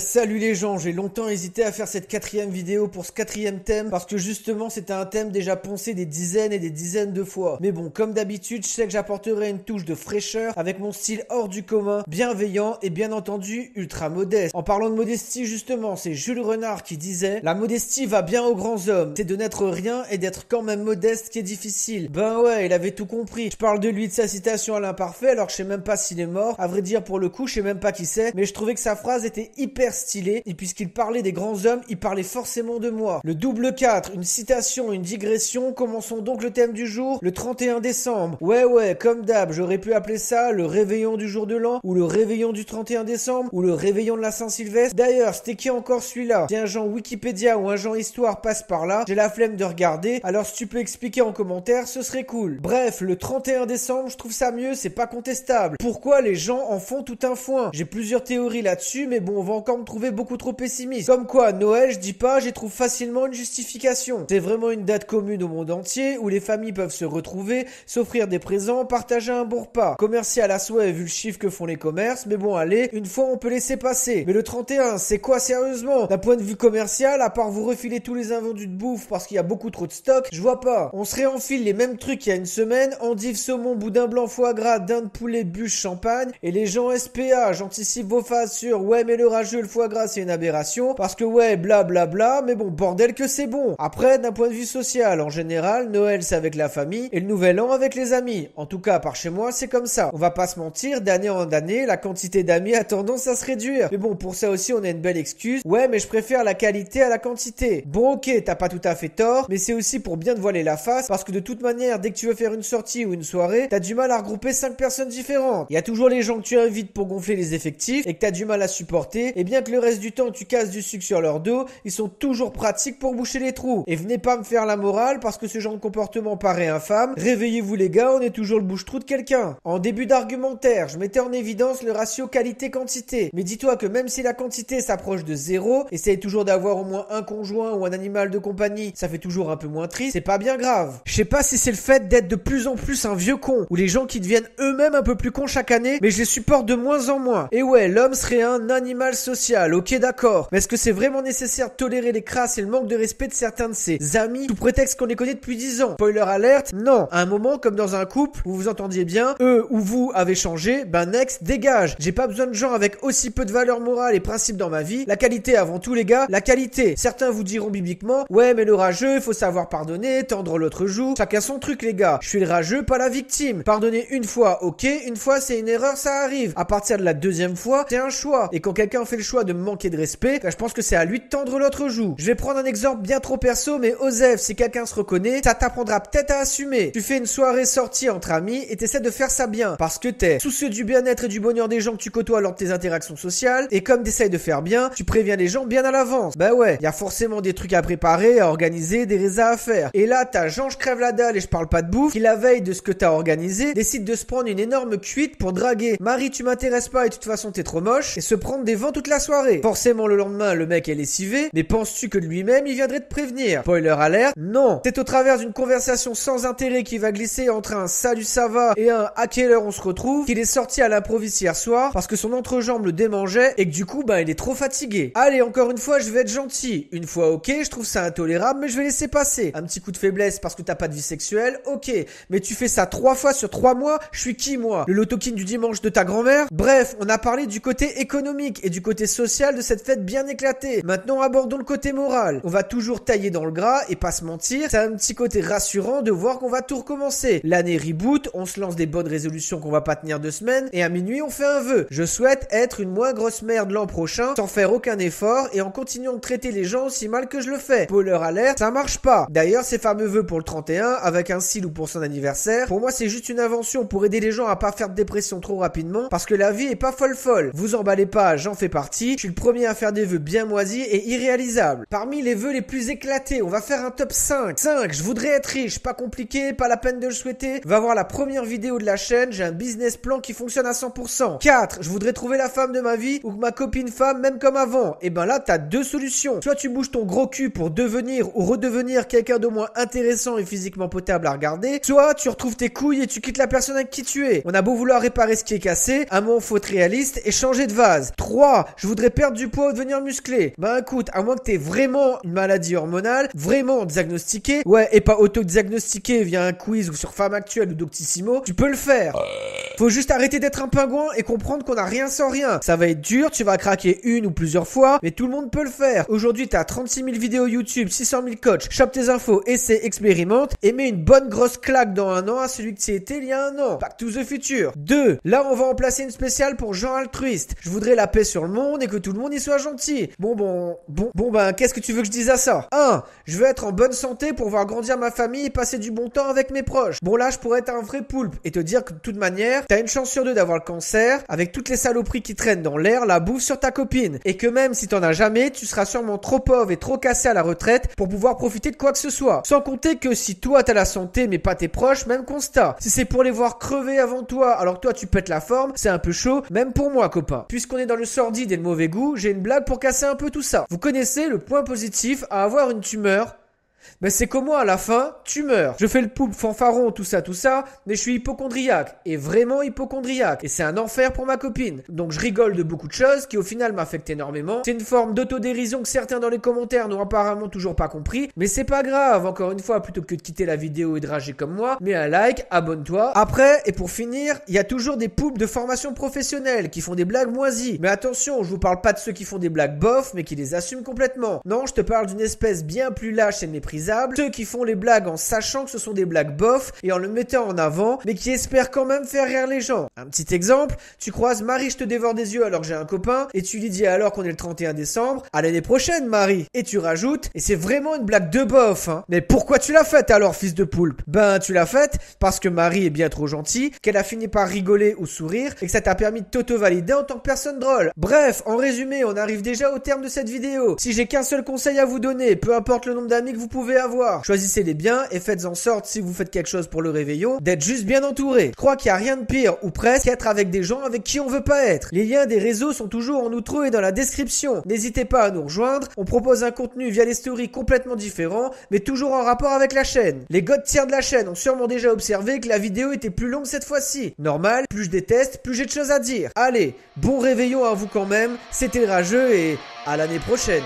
Salut les gens, j'ai longtemps hésité à faire cette quatrième vidéo pour ce quatrième thème parce que justement c'était un thème déjà poncé des dizaines et des dizaines de fois. Mais bon, comme d'habitude, je sais que j'apporterai une touche de fraîcheur avec mon style hors du commun, bienveillant et bien entendu ultra modeste. En parlant de modestie justement, c'est Jules Renard qui disait: la modestie va bien aux grands hommes, c'est de n'être rien et d'être quand même modeste qui est difficile. Ben ouais, il avait tout compris. Je parle de lui, de sa citation à l'imparfait, alors je sais même pas s'il est mort. À vrai dire, pour le coup, je sais même pas qui c'est, mais je trouvais que sa phrase était hyper stylée, et puisqu'il parlait des grands hommes, il parlait forcément de moi. Le double 4, une citation, une digression, commençons donc le thème du jour, le 31 décembre. Ouais, comme d'hab, j'aurais pu appeler ça le réveillon du jour de l'an, ou le réveillon du 31 décembre, ou le réveillon de la Saint-Sylvestre. D'ailleurs, c'était qui encore celui-là? Si un Jean Wikipédia ou un Jean Histoire passe par là, j'ai la flemme de regarder, alors si tu peux expliquer en commentaire, ce serait cool. Bref, le 31 décembre, je trouve ça mieux, c'est pas contestable. Pourquoi les gens en font tout un foin? J'ai plusieurs théories là-dessus, mais bon, on va encore me trouver beaucoup trop pessimiste. Comme quoi, Noël, je dis pas, j'y trouve facilement une justification. C'est vraiment une date commune au monde entier, où les familles peuvent se retrouver, s'offrir des présents, partager un bon repas. Commercial à souhait vu le chiffre que font les commerces, mais bon allez, une fois on peut laisser passer. Mais le 31, c'est quoi sérieusement? D'un point de vue commercial, à part vous refiler tous les invendus de bouffe parce qu'il y a beaucoup trop de stock, je vois pas. On se réenfile les mêmes trucs il y a une semaine, endive, saumon, boudin blanc, foie gras, dinde, poulet, bûche, champagne, et les gens SPA, j'anticipe vos phases sur ouais mais le rageux, le foie gras c'est une aberration, parce que ouais blablabla, mais bon bordel que c'est bon. Après, d'un point de vue social, en général, Noël c'est avec la famille et le nouvel an avec les amis. En tout cas par chez moi c'est comme ça. On va pas se mentir, d'année en année, la quantité d'amis a tendance à se réduire. Mais bon, pour ça aussi on a une belle excuse. Ouais mais je préfère la qualité à la quantité. Bon ok, t'as pas tout à fait tort, mais c'est aussi pour bien te voiler la face, parce que de toute manière, dès que tu veux faire une sortie ou une soirée, t'as du mal à regrouper 5 personnes différentes. Il y a toujours les gens que tu invites pour gonfler les effectifs et que t'as du mal à supporter, et bien que le reste du temps tu casses du sucre sur leur dos, ils sont toujours pratiques pour boucher les trous. Et venez pas me faire la morale parce que ce genre de comportement paraît infâme. Réveillez-vous les gars, on est toujours le bouche-trou de quelqu'un. En début d'argumentaire, je mettais en évidence le ratio qualité-quantité. Mais dis-toi que même si la quantité s'approche de 0, essaye toujours d'avoir au moins un conjoint ou un animal de compagnie, ça fait toujours un peu moins triste, c'est pas bien grave. Je sais pas si c'est le fait d'être de plus en plus un vieux con, ou les gens qui deviennent eux-mêmes un peu plus cons chaque année, mais je les supporte de moins en moins. Et ouais, l'homme serait un animal social, ok d'accord, mais est-ce que c'est vraiment nécessaire de tolérer les crasses et le manque de respect de certains de ses amis, sous prétexte qu'on les connaît depuis 10 ans? Spoiler alerte, non. À un moment, comme dans un couple, vous vous entendiez bien, eux ou vous avez changé, ben next, dégage. J'ai pas besoin de gens avec aussi peu de valeurs morales et principes dans ma vie. La qualité avant tout les gars, la qualité. Certains vous diront bibliquement, ouais mais le rageux, il faut savoir pardonner, tendre l'autre joue. Chacun son truc les gars. Je suis le rageux, pas la victime. Pardonner une fois, ok, une fois c'est une erreur, ça arrive. À partir de la deuxième fois, c'est un choix. Et quand quelqu'un fait le choix de me manquer de respect, ben, je pense que c'est à lui de tendre l'autre joue. Je vais prendre un exemple bien trop perso, mais Osef, si quelqu'un se reconnaît, ça t'apprendra peut-être à assumer. Tu fais une soirée sortie entre amis et t'essaies de faire ça bien. Parce que t'es soucieux du bien-être et du bonheur des gens que tu côtoies lors de tes interactions sociales. Et comme t'essayes de faire bien, tu préviens les gens bien à l'avance. Bah ouais, y a forcément des trucs à préparer, à organiser, des résas à faire. Et là, t'as Jean, je crève la dalle et je parle pas de bouffe, qui la veille de ce que t'as organisé, décide de se prendre une énorme cuite pour draguer Marie, tu m'intéresses pas et de toute façon t'es trop moche, et se prendre des vents toute la soirée. Forcément, le lendemain, le mec est lessivé, mais penses-tu que de lui-même, il viendrait te prévenir? Spoiler alert, non. C'est au travers d'une conversation sans intérêt qui va glisser entre un salut ça va et un à quelle heure on se retrouve, qu'il est sorti à l'improviste hier soir parce que son entrejambe le démangeait et que du coup, il est trop fatigué. Allez, encore une fois, je vais être gentil. Une fois, ok, je trouve ça intolérable, mais je vais laisser passer. Un petit coup de faiblesse parce que t'as pas de vie sexuelle, ok. Mais tu fais ça 3 fois sur 3 mois, je suis qui moi? Le lotokin du dimanche de ta grand-mère? Bref, on a parlé du côté économique et du côté social de cette fête bien éclatée. Maintenant, abordons le côté moral. On va toujours tailler dans le gras et pas se mentir, c'est un petit côté rassurant de voir qu'on va tout recommencer. L'année reboot, on se lance des bonnes résolutions qu'on va pas tenir 2 semaines et à minuit on fait un vœu. Je souhaite être une moins grosse merde l'an prochain sans faire aucun effort et en continuant de traiter les gens aussi mal que je le fais. Spoiler alert, ça marche pas. D'ailleurs, ces fameux vœux pour le 31 avec un cil ou pour son anniversaire, pour moi c'est juste une invention pour aider les gens à pas faire de dépression trop rapidement parce que la vie est pas folle. Vous emballez pas, j'en fais partie. Je suis le premier à faire des vœux bien moisis et irréalisables. Parmi les vœux les plus éclatés, on va faire un top 5. 5, je voudrais être riche, pas compliqué, pas la peine de le souhaiter. Va voir la première vidéo de la chaîne, j'ai un business plan qui fonctionne à 100%. 4, je voudrais trouver la femme de ma vie ou que ma copine femme même comme avant. Et ben là, t'as 2 solutions. Soit tu bouges ton gros cul pour devenir ou redevenir quelqu'un de moins intéressant et physiquement potable à regarder, soit tu retrouves tes couilles et tu quittes la personne avec qui tu es. On a beau vouloir réparer ce qui est cassé, à un moment faut être réaliste et changer de vase. 3, je voudrais perdre du poids ou devenir musclé. Bah écoute, à moins que t'aies vraiment une maladie hormonale, vraiment diagnostiquée, ouais, et pas auto-diagnostiquée via un quiz ou sur Femme Actuelle ou Doctissimo, tu peux le faire. Faut juste arrêter d'être un pingouin et comprendre qu'on a rien sans rien. Ça va être dur, tu vas craquer une ou plusieurs fois, mais tout le monde peut le faire. Aujourd'hui, t'as 36 000 vidéos YouTube, 600 000 coachs, chope tes infos, essaie, expérimente, et mets une bonne grosse claque dans un an à celui que tu étais il y a un an. Back to the future. 2. Là, on va en placer une spéciale pour gens altruistes. Je voudrais la paix sur le monde et que tout le monde y soit gentil. Bon, qu'est-ce que tu veux que je dise à ça? 1. Je veux être en bonne santé pour voir grandir ma famille et passer du bon temps avec mes proches. Bon, là, je pourrais être un vrai poulpe et te dire que de toute manière, t'as une chance sur 2 d'avoir le cancer avec toutes les saloperies qui traînent dans l'air, la bouffe sur ta copine. Et que même si t'en as jamais, tu seras sûrement trop pauvre et trop cassé à la retraite pour pouvoir profiter de quoi que ce soit. Sans compter que si toi t'as la santé mais pas tes proches, même constat. Si c'est pour les voir crever avant toi alors que toi tu pètes la forme, c'est un peu chaud, même pour moi copain. Puisqu'on est dans le sordide et le mauvais goût, j'ai une blague pour casser un peu tout ça. Vous connaissez le point positif à avoir une tumeur? Mais c'est qu'au moins à la fin, tu meurs. Je fais le poulpe fanfaron, tout ça, mais je suis hypocondriaque. Et vraiment hypocondriaque. Et c'est un enfer pour ma copine. Donc je rigole de beaucoup de choses qui au final m'affectent énormément. C'est une forme d'autodérision que certains dans les commentaires n'ont apparemment toujours pas compris. Mais c'est pas grave, encore une fois, plutôt que de quitter la vidéo et de rager comme moi, mets un like, abonne-toi. Après, et pour finir, il y a toujours des poulpes de formation professionnelle qui font des blagues moisies. Mais attention, je vous parle pas de ceux qui font des blagues bof, mais qui les assument complètement. Non, je te parle d'une espèce bien plus lâche et méprisable. Ceux qui font les blagues en sachant que ce sont des blagues bof et en le mettant en avant, mais qui espèrent quand même faire rire les gens. Un petit exemple, tu croises Marie, je te dévore des yeux alors que j'ai un copain, et tu lui dis alors qu'on est le 31 décembre, à l'année prochaine Marie. Et tu rajoutes, et c'est vraiment une blague de bof, hein. Mais pourquoi tu l'as faite alors, fils de poulpe? Ben, tu l'as faite parce que Marie est bien trop gentille, qu'elle a fini par rigoler ou sourire, et que ça t'a permis de t'auto-valider en tant que personne drôle. Bref, en résumé, on arrive déjà au terme de cette vidéo. Si j'ai qu'un seul conseil à vous donner, peu importe le nombre d'amis que vous pouvez avoir, choisissez-les bien et faites en sorte, si vous faites quelque chose pour le réveillon, d'être juste bien entouré. Je crois qu'il n'y a rien de pire, ou presque, qu'être avec des gens avec qui on veut pas être. Les liens des réseaux sont toujours en outro et dans la description. N'hésitez pas à nous rejoindre, on propose un contenu via les stories complètement différent, mais toujours en rapport avec la chaîne. Les god tiers de la chaîne ont sûrement déjà observé que la vidéo était plus longue cette fois-ci. Normal, plus je déteste, plus j'ai de choses à dire. Allez, bon réveillon à vous quand même, c'était le rageux et à l'année prochaine.